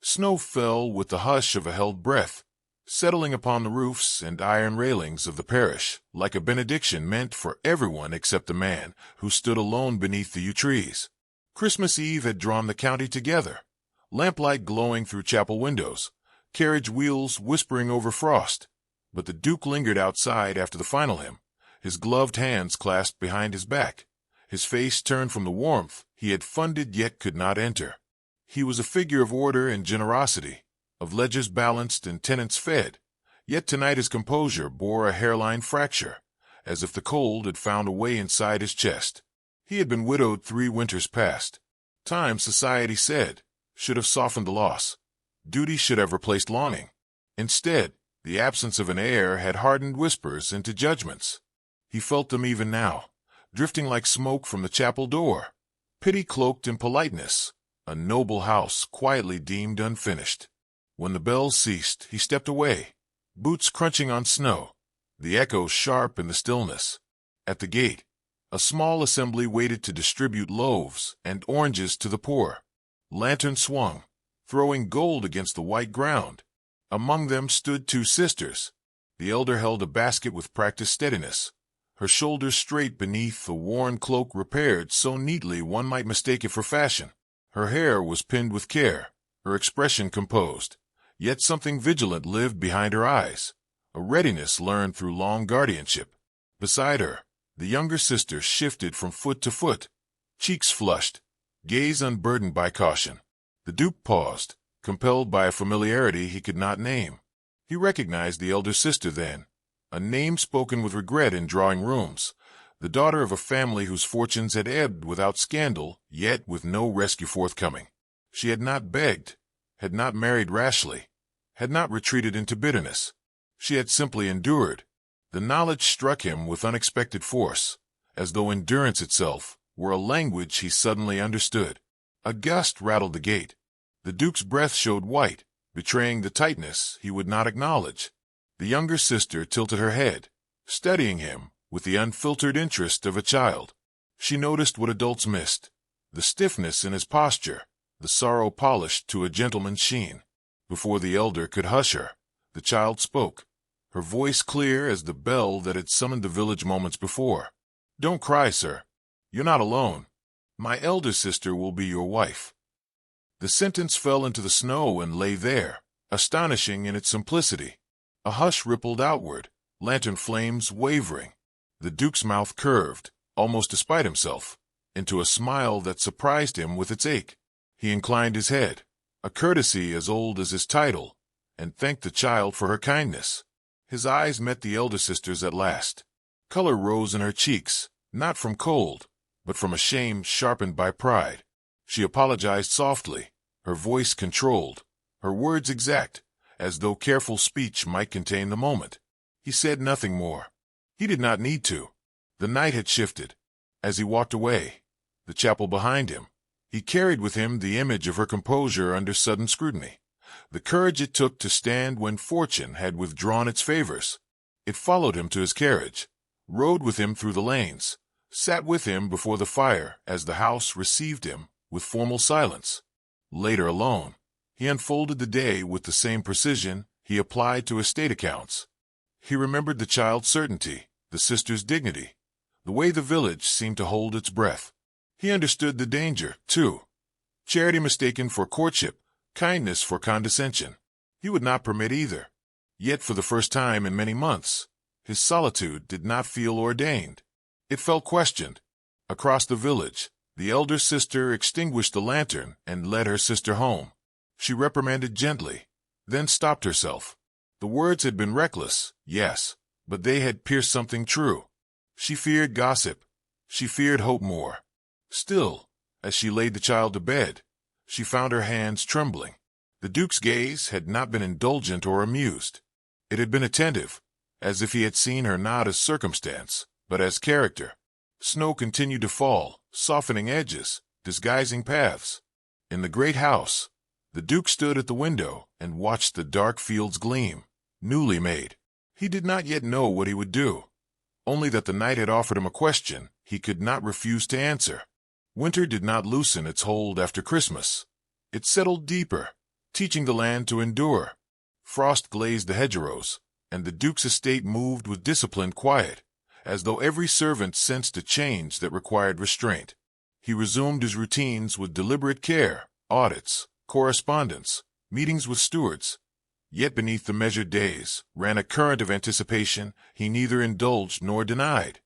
Snow fell with the hush of a held breath, settling upon the roofs and iron railings of the parish, like a benediction meant for everyone except the man who stood alone beneath the yew trees. Christmas Eve had drawn the county together, lamplight glowing through chapel windows, carriage wheels whispering over frost. But the Duke lingered outside after the final hymn, his gloved hands clasped behind his back, his face turned from the warmth he had funded yet could not enter. He was a figure of order and generosity, of ledgers balanced and tenants fed, yet tonight his composure bore a hairline fracture, as if the cold had found a way inside his chest. He had been widowed 3 winters past. Time, society said, should have softened the loss. Duty should have replaced longing. Instead, the absence of an heir had hardened whispers into judgments. He felt them even now, drifting like smoke from the chapel door. Pity cloaked in politeness, a noble house quietly deemed unfinished. When the bells ceased, he stepped away, boots crunching on snow, the echoes sharp in the stillness. At the gate, a small assembly waited to distribute loaves and oranges to the poor. Lanterns swung, throwing gold against the white ground. Among them stood 2 sisters. The elder held a basket with practiced steadiness, her shoulders straight beneath a worn cloak repaired so neatly one might mistake it for fashion. Her hair was pinned with care, her expression composed, yet something vigilant lived behind her eyes, a readiness learned through long guardianship. Beside her, the younger sister shifted from foot to foot, cheeks flushed, gaze unburdened by caution. The Duke paused, compelled by a familiarity he could not name. He recognized the elder sister then, a name spoken with regret in drawing rooms, the daughter of a family whose fortunes had ebbed without scandal, yet with no rescue forthcoming. She had not begged, had not married rashly, had not retreated into bitterness. She had simply endured. The knowledge struck him with unexpected force, as though endurance itself were a language he suddenly understood. A gust rattled the gate. The Duke's breath showed white, betraying the tightness he would not acknowledge. The younger sister tilted her head, studying him with the unfiltered interest of a child. She noticed what adults missed, the stiffness in his posture, the sorrow polished to a gentleman's sheen. Before the elder could hush her, the child spoke, her voice clear as the bell that had summoned the village moments before. "Don't cry, sir. You're not alone. My elder sister will be your wife." The sentence fell into the snow and lay there, astonishing in its simplicity. A hush rippled outward, lantern flames wavering. The Duke's mouth curved, almost despite himself, into a smile that surprised him with its ache. He inclined his head, a courtesy as old as his title, and thanked the child for her kindness. His eyes met the elder sister's at last. Color rose in her cheeks, not from cold, but from a shame sharpened by pride. She apologized softly, her voice controlled, her words exact, as though careful speech might contain the moment. He said nothing more. He did not need to. The night had shifted. As he walked away, the chapel behind him, he carried with him the image of her composure under sudden scrutiny, the courage it took to stand when fortune had withdrawn its favors. It followed him to his carriage, rode with him through the lanes, sat with him before the fire as the house received him with formal silence. Later alone, he unfolded the day with the same precision he applied to estate accounts. He remembered the child's certainty, the sister's dignity, the way the village seemed to hold its breath. He understood the danger, too. Charity mistaken for courtship, kindness for condescension. He would not permit either. Yet for the first time in many months, his solitude did not feel ordained. It felt questioned. Across the village, the elder sister extinguished the lantern and led her sister home. She reprimanded gently, then stopped herself. The words had been reckless, yes, but they had pierced something true. She feared gossip. She feared hope more. Still, as she laid the child to bed, she found her hands trembling. The Duke's gaze had not been indulgent or amused. It had been attentive, as if he had seen her not as circumstance, but as character. Snow continued to fall, softening edges, disguising paths. In the great house, the Duke stood at the window and watched the dark fields gleam, newly made. He did not yet know what he would do, only that the night had offered him a question he could not refuse to answer. Winter did not loosen its hold after Christmas. It settled deeper, teaching the land to endure. Frost glazed the hedgerows, and the Duke's estate moved with disciplined quiet, as though every servant sensed a change that required restraint. He resumed his routines with deliberate care, audits, correspondence, meetings with stewards. Yet beneath the measured days ran a current of anticipation he neither indulged nor denied.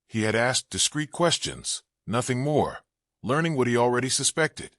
He had asked discreet questions, nothing more, learning what he already suspected.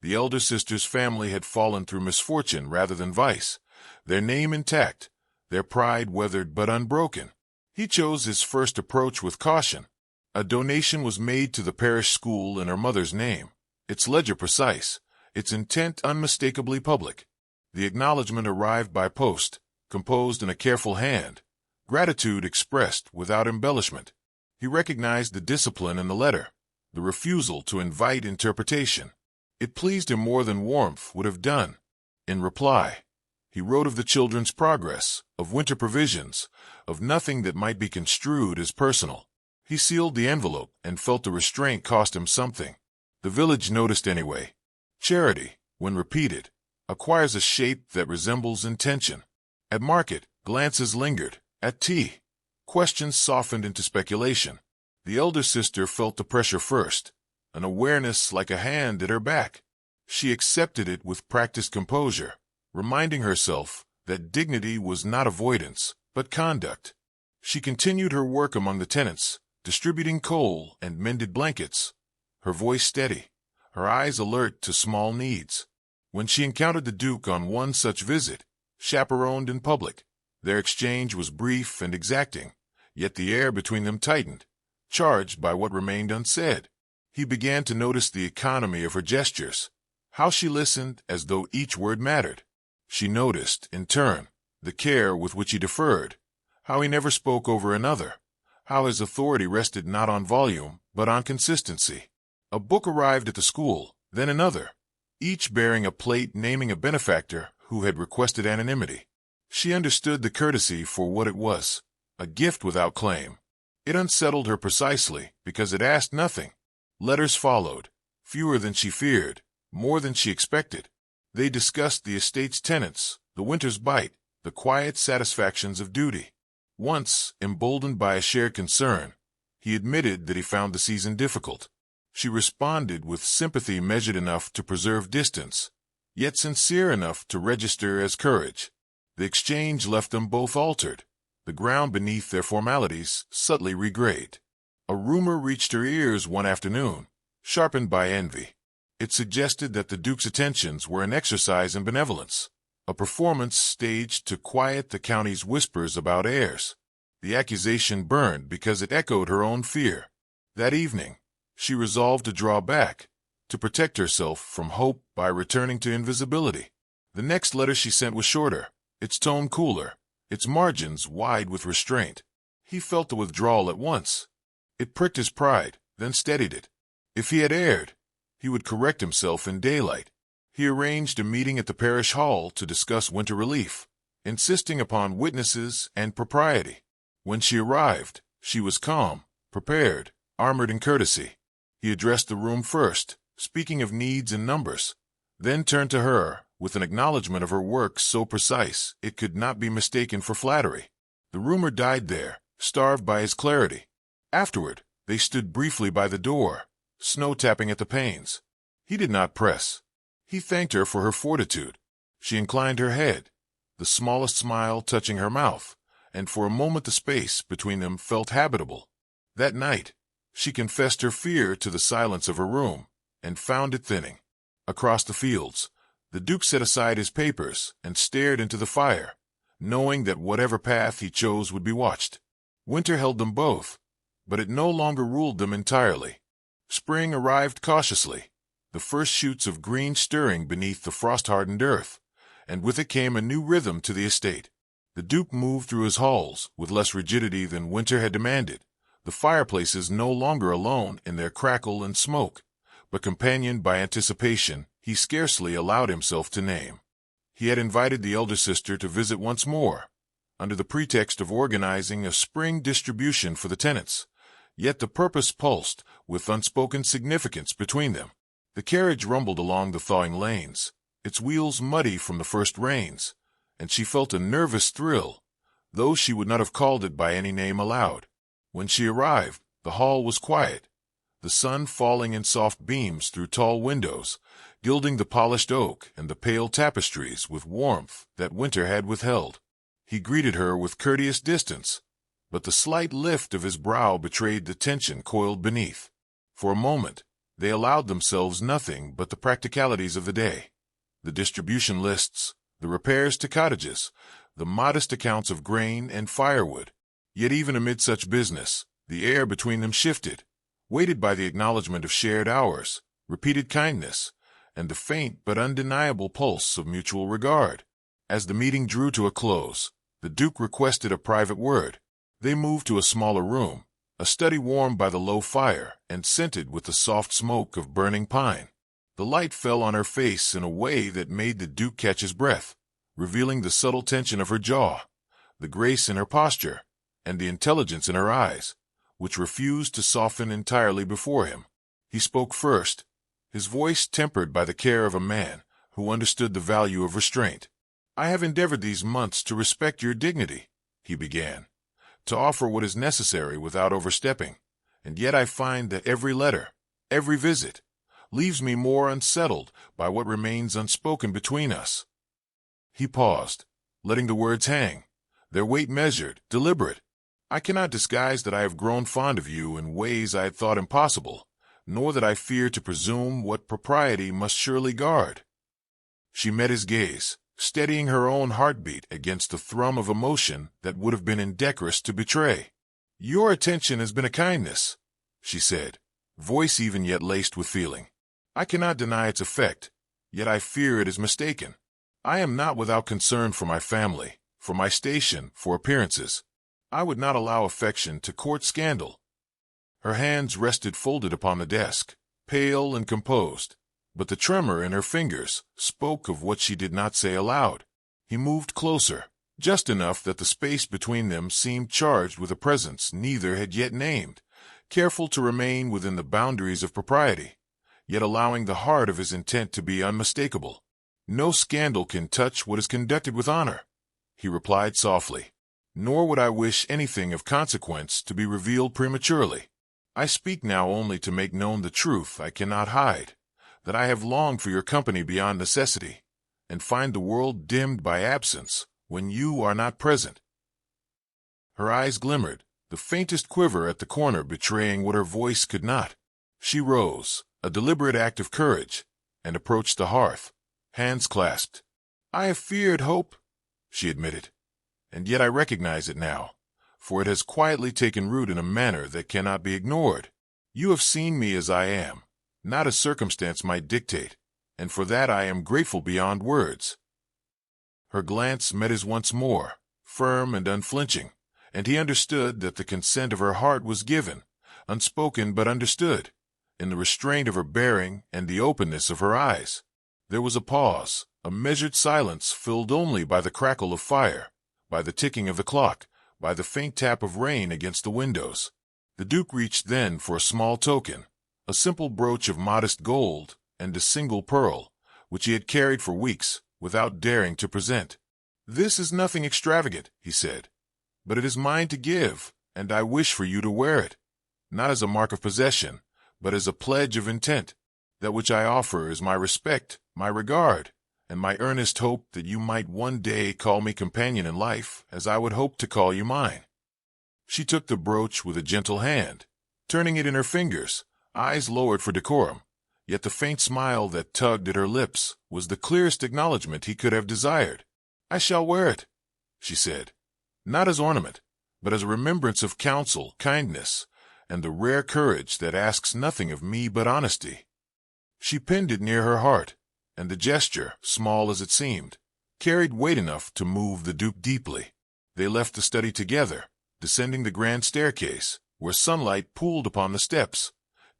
The elder sister's family had fallen through misfortune rather than vice, their name intact, their pride weathered but unbroken. He chose his first approach with caution. A donation was made to the parish school in her mother's name, its ledger precise, its intent unmistakably public. The acknowledgment arrived by post, composed in a careful hand, gratitude expressed without embellishment. He recognized the discipline in the letter, the refusal to invite interpretation. It pleased him more than warmth would have done. In reply, he wrote of the children's progress, of winter provisions, of nothing that might be construed as personal. He sealed the envelope and felt the restraint cost him something. The village noticed anyway. Charity, when repeated, acquires a shape that resembles intention. At market, glances lingered. At tea, questions softened into speculation. The elder sister felt the pressure first, an awareness like a hand at her back. She accepted it with practiced composure, reminding herself that dignity was not avoidance, but conduct. She continued her work among the tenants, distributing coal and mended blankets, her voice steady, her eyes alert to small needs. When she encountered the Duke on one such visit, chaperoned in public, their exchange was brief and exacting, yet the air between them tightened, charged by what remained unsaid. He began to notice the economy of her gestures, how she listened as though each word mattered. She noticed, in turn, the care with which he deferred, how he never spoke over another, how his authority rested not on volume, but on consistency. A book arrived at the school, then another, each bearing a plate naming a benefactor who had requested anonymity. She understood the courtesy for what it was, a gift without claim. It unsettled her precisely because it asked nothing. Letters followed, fewer than she feared, more than she expected. They discussed the estate's tenants, the winter's bite, the quiet satisfactions of duty. Once, emboldened by a shared concern, he admitted that he found the season difficult. She responded with sympathy measured enough to preserve distance, yet sincere enough to register as courage. The exchange left them both altered, the ground beneath their formalities subtly regrayed. A rumor reached her ears one afternoon, sharpened by envy. It suggested that the Duke's attentions were an exercise in benevolence, a performance staged to quiet the county's whispers about heirs. The accusation burned because it echoed her own fear. That evening, she resolved to draw back, to protect herself from hope by returning to invisibility. The next letter she sent was shorter, its tone cooler, its margins wide with restraint. He felt the withdrawal at once. It pricked his pride, then steadied it. If he had erred, he would correct himself in daylight. He arranged a meeting at the parish hall to discuss winter relief, insisting upon witnesses and propriety. When she arrived, she was calm, prepared, armored in courtesy. He addressed the room first, speaking of needs and numbers, then turned to her with an acknowledgment of her work so precise it could not be mistaken for flattery. The rumor died there, starved by his clarity. Afterward, they stood briefly by the door, snow tapping at the panes. He did not press. He thanked her for her fortitude. She inclined her head, the smallest smile touching her mouth, and for a moment the space between them felt habitable. That night, she confessed her fear to the silence of her room, and found it thinning. Across the fields, the Duke set aside his papers and stared into the fire, knowing that whatever path he chose would be watched. Winter held them both, but it no longer ruled them entirely. Spring arrived cautiously, the first shoots of green stirring beneath the frost-hardened earth, and with it came a new rhythm to the estate. The Duke moved through his halls with less rigidity than winter had demanded, the fireplaces no longer alone in their crackle and smoke, but companioned by anticipation he scarcely allowed himself to name. He had invited the elder sister to visit once more, under the pretext of organizing a spring distribution for the tenants, yet the purpose pulsed with unspoken significance between them. The carriage rumbled along the thawing lanes, its wheels muddy from the first rains, and she felt a nervous thrill, though she would not have called it by any name aloud. When she arrived, the hall was quiet, the sun falling in soft beams through tall windows, gilding the polished oak and the pale tapestries with warmth that winter had withheld. He greeted her with courteous distance, but the slight lift of his brow betrayed the tension coiled beneath. For a moment, they allowed themselves nothing but the practicalities of the day. The distribution lists, the repairs to cottages, the modest accounts of grain and firewood. Yet even amid such business, the air between them shifted, weighted by the acknowledgment of shared hours, repeated kindness, and the faint but undeniable pulse of mutual regard. As the meeting drew to a close, the Duke requested a private word. They moved to a smaller room, a study warmed by the low fire and scented with the soft smoke of burning pine. The light fell on her face in a way that made the Duke catch his breath, revealing the subtle tension of her jaw, the grace in her posture, and the intelligence in her eyes, which refused to soften entirely before him. He spoke first, his voice tempered by the care of a man who understood the value of restraint. "I have endeavored these months to respect your dignity," he began, "to offer what is necessary without overstepping, and yet I find that every letter, every visit, leaves me more unsettled by what remains unspoken between us." He paused, letting the words hang, their weight measured, deliberate. "I cannot disguise that I have grown fond of you in ways I had thought impossible, nor that I fear to presume what propriety must surely guard." She met his gaze, steadying her own heartbeat against the thrum of emotion that would have been indecorous to betray. "Your attention has been a kindness," she said, voice even yet laced with feeling. "I cannot deny its effect, yet I fear it is mistaken. I am not without concern for my family, for my station, for appearances. I would not allow affection to court scandal." Her hands rested folded upon the desk, pale and composed, but the tremor in her fingers spoke of what she did not say aloud. He moved closer, just enough that the space between them seemed charged with a presence neither had yet named, careful to remain within the boundaries of propriety, yet allowing the heart of his intent to be unmistakable. "No scandal can touch what is conducted with honor," he replied softly. "Nor would I wish anything of consequence to be revealed prematurely. I speak now only to make known the truth I cannot hide, that I have longed for your company beyond necessity, and find the world dimmed by absence when you are not present." Her eyes glimmered, the faintest quiver at the corner betraying what her voice could not. She rose, a deliberate act of courage, and approached the hearth, hands clasped. "I have feared hope," she admitted, "and yet I recognize it now, for it has quietly taken root in a manner that cannot be ignored. You have seen me as I am, not as circumstance might dictate, and for that I am grateful beyond words." Her glance met his once more, firm and unflinching, and he understood that the consent of her heart was given, unspoken but understood, in the restraint of her bearing and the openness of her eyes. There was a pause, a measured silence filled only by the crackle of fire, by the ticking of the clock, by the faint tap of rain against the windows. The Duke reached then for a small token, a simple brooch of modest gold and a single pearl, which he had carried for weeks without daring to present. "This is nothing extravagant," he said, "but it is mine to give, and I wish for you to wear it, not as a mark of possession, but as a pledge of intent. That which I offer is my respect, my regard, and my earnest hope that you might one day call me companion in life as I would hope to call you mine." She took the brooch with a gentle hand, turning it in her fingers, eyes lowered for decorum, yet the faint smile that tugged at her lips was the clearest acknowledgment he could have desired. "I shall wear it," she said, "not as ornament, but as a remembrance of counsel, kindness, and the rare courage that asks nothing of me but honesty." She pinned it near her heart, and the gesture, small as it seemed, carried weight enough to move the Duke deeply. They left the study together, descending the grand staircase, where sunlight pooled upon the steps,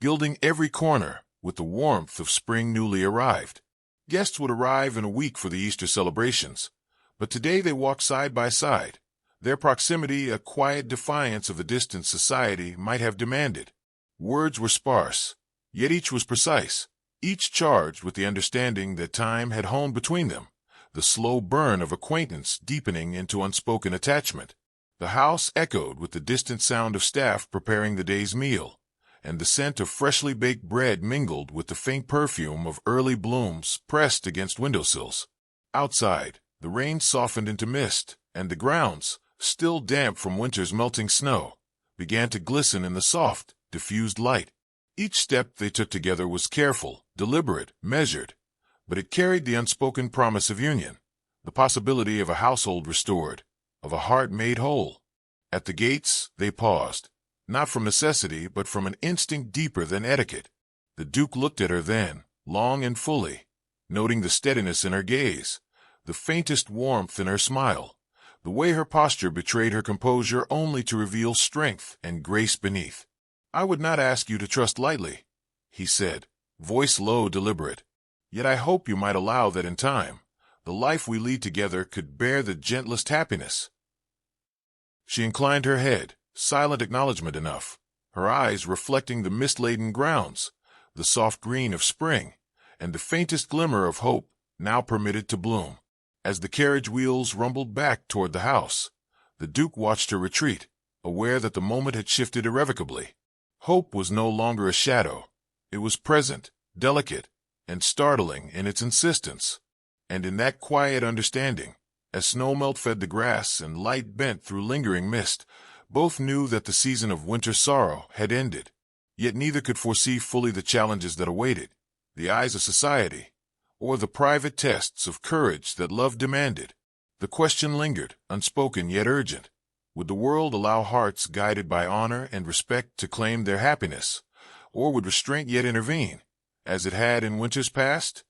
gilding every corner with the warmth of spring newly arrived. Guests would arrive in a week for the Easter celebrations, but today they walked side by side, their proximity a quiet defiance of the distance society might have demanded. Words were sparse, yet each was precise, each charged with the understanding that time had honed between them, the slow burn of acquaintance deepening into unspoken attachment. The house echoed with the distant sound of staff preparing the day's meal, and the scent of freshly baked bread mingled with the faint perfume of early blooms pressed against windowsills. Outside, the rain softened into mist, and the grounds, still damp from winter's melting snow, began to glisten in the soft, diffused light. Each step they took together was careful, deliberate, measured, but it carried the unspoken promise of union, the possibility of a household restored, of a heart made whole. At the gates, they paused, not from necessity but from an instinct deeper than etiquette. The Duke looked at her then, long and fully, noting the steadiness in her gaze, the faintest warmth in her smile, the way her posture betrayed her composure only to reveal strength and grace beneath. "I would not ask you to trust lightly," he said, voice low, deliberate. "Yet I hope you might allow that in time, the life we lead together could bear the gentlest happiness." She inclined her head, silent acknowledgment enough, her eyes reflecting the mist-laden grounds, the soft green of spring, and the faintest glimmer of hope now permitted to bloom. As the carriage wheels rumbled back toward the house, the Duke watched her retreat, aware that the moment had shifted irrevocably. Hope was no longer a shadow. It was present, delicate, and startling in its insistence. And in that quiet understanding, as snowmelt fed the grass and light bent through lingering mist, both knew that the season of winter sorrow had ended. Yet neither could foresee fully the challenges that awaited, the eyes of society, or the private tests of courage that love demanded. The question lingered, unspoken yet urgent. Would the world allow hearts guided by honor and respect to claim their happiness, or would restraint yet intervene, as it had in winters past?